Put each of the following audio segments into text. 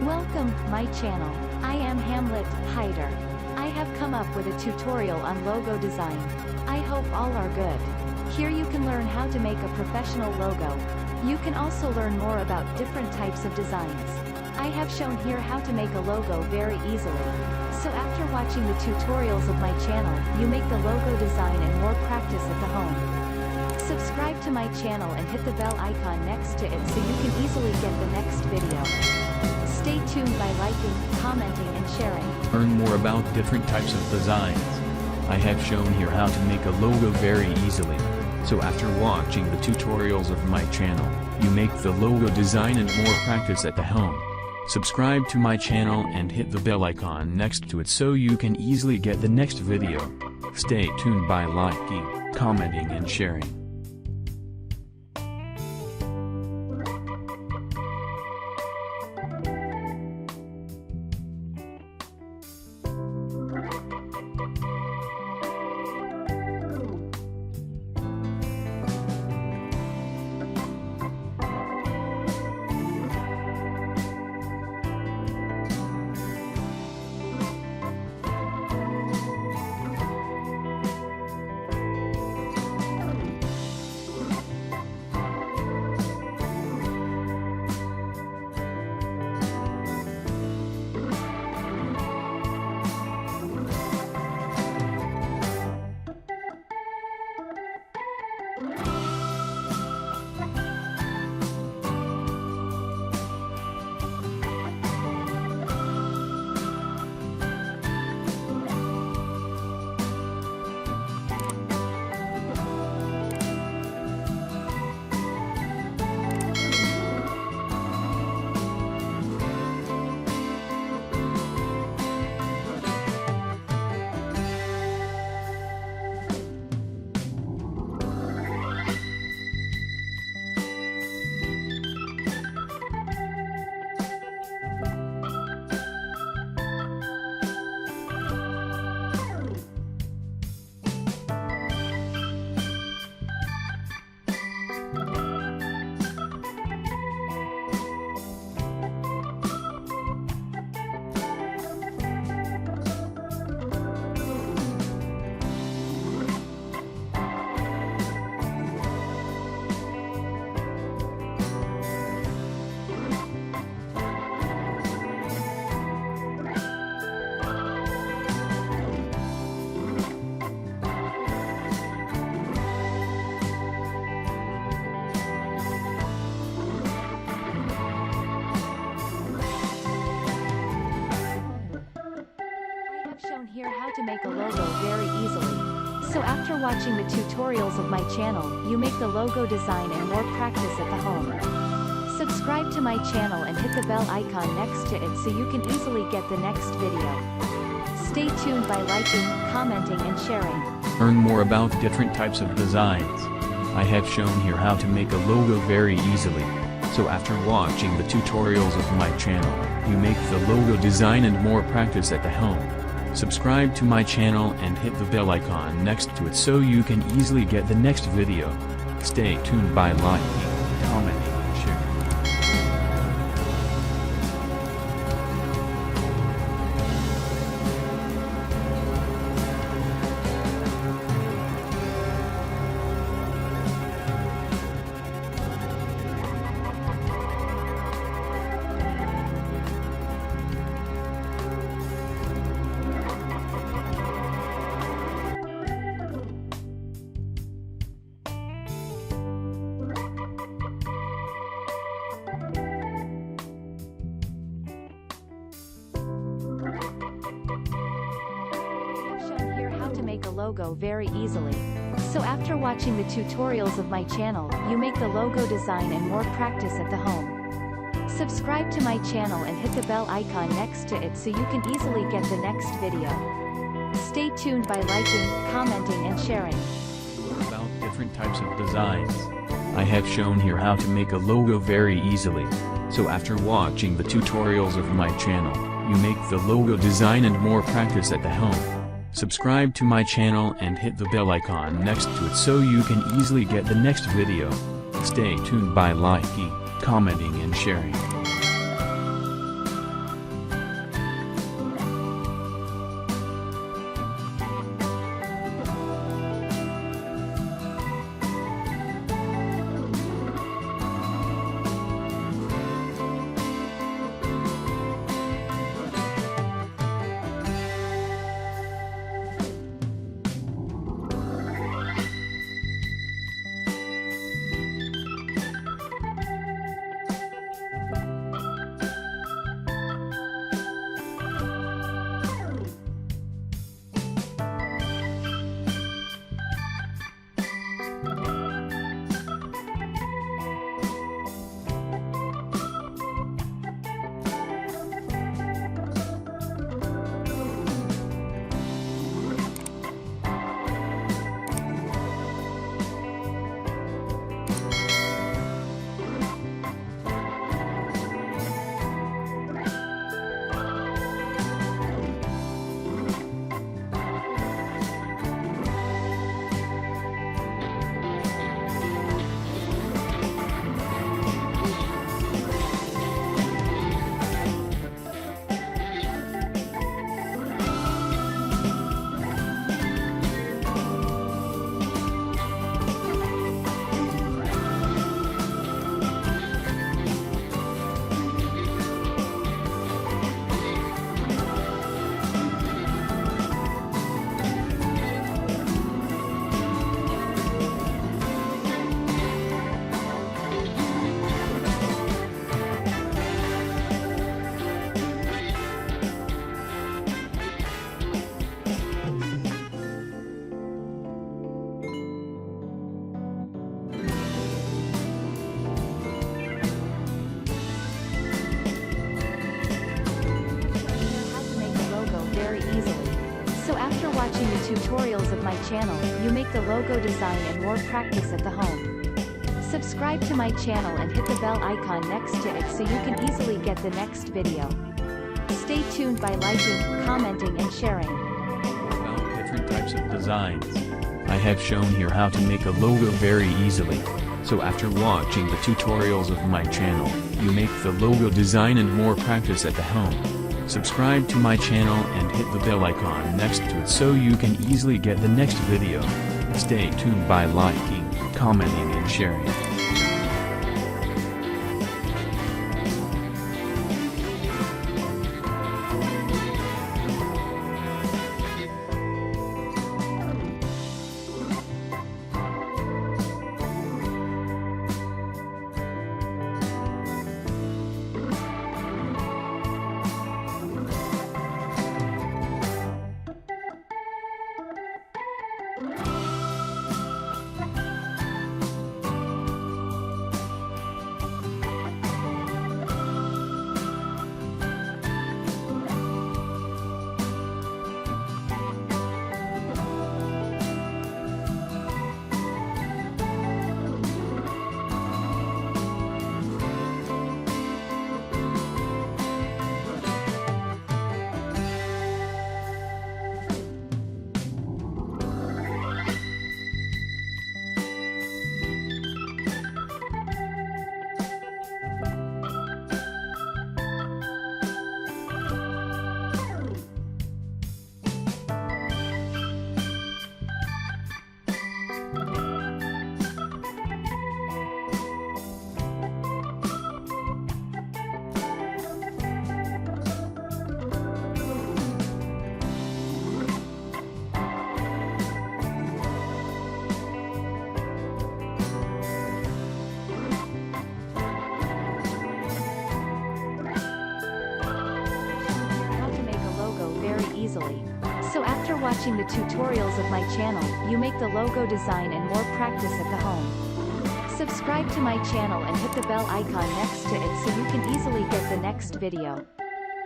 Welcome, my channel. I am Hamlet Hyeder. I have come up with a tutorial on logo design. I hope all are good. Here you can learn how to make a professional logo. You can also learn more about different types of designs. I have shown here how to make a logo very easily. So after watching the tutorials of my channel, you make the logo design and more practice at the home. Subscribe to my channel and hit the bell icon next to it so you can easily get the next video. Stay tuned by liking, commenting and sharing. Learn more about different types of designs. I have shown here how to make a logo very easily. So after watching the tutorials of my channel, you make the logo design and more practice at the home. Subscribe to my channel and hit the bell icon next to it so you can easily get the next video. Stay tuned by liking, commenting and sharing. Here how to make a logo very easily. So after watching the tutorials of my channel, you make the logo design and more practice at the home. Subscribe to my channel and hit the bell icon next to it so you can easily get the next video. Stay tuned by liking, commenting and sharing. Learn more about different types of designs. I have shown here how to make a logo very easily. So after watching the tutorials of my channel, you make the logo design and more practice at the home. Subscribe to my channel and hit the bell icon next to it so you can easily get the next video. Stay tuned by liking, commenting and sharing. Make a logo very easily. So after watching the tutorials of my channel, you make the logo design and more practice at the home. Subscribe to my channel and hit the bell icon next to it so you can easily get the next video. Stay tuned by liking, commenting and sharing. About different types of designs. I have shown here how to make a logo very easily. So after watching the tutorials of my channel, you make the logo design and more practice at the home. Subscribe to my channel and hit the bell icon next to it so you can easily get the next video. Stay tuned by liking, commenting and sharing. watching the tutorials of my channel, you make the logo design and more practice at the home. Subscribe to my channel and hit the bell icon next to it so you can easily get the next video. Stay tuned by liking, commenting and sharing. About different types of designs. I have shown here how to make a logo very easily. So after watching the tutorials of my channel, you make the logo design and more practice at the home. Subscribe to my channel and hit the bell icon next to it so you can easily get the next video. Stay tuned by liking, commenting and sharing. Easily. So after watching the tutorials of my channel, you make the logo design and more practice at the home. Subscribe to my channel and hit the bell icon next to it so you can easily get the next video.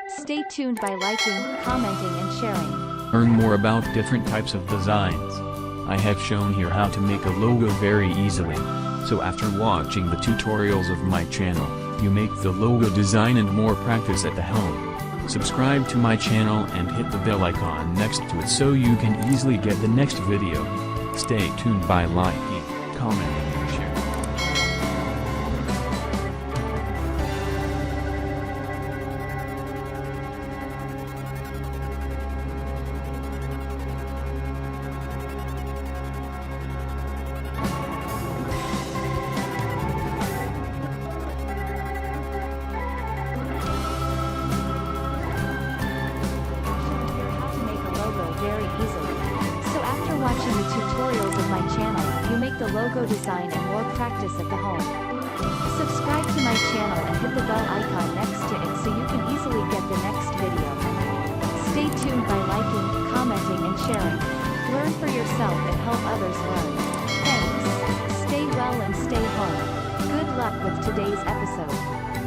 Stay tuned by liking, commenting and sharing. Learn more about different types of designs. I have shown here how to make a logo very easily. So after watching the tutorials of my channel, you make the logo design and more practice at the home. Subscribe to my channel and hit the bell icon next to it so you can easily get the next video. Stay tuned by liking, commenting and sharing. Watching the tutorials of my channel, you make the logo design and more practice at the home. Subscribe to my channel and hit the bell icon next to it so you can easily get the next video. Stay tuned by liking, commenting and sharing. Learn for yourself and help others learn. Thanks. Stay well and stay home. Good luck with today's episode.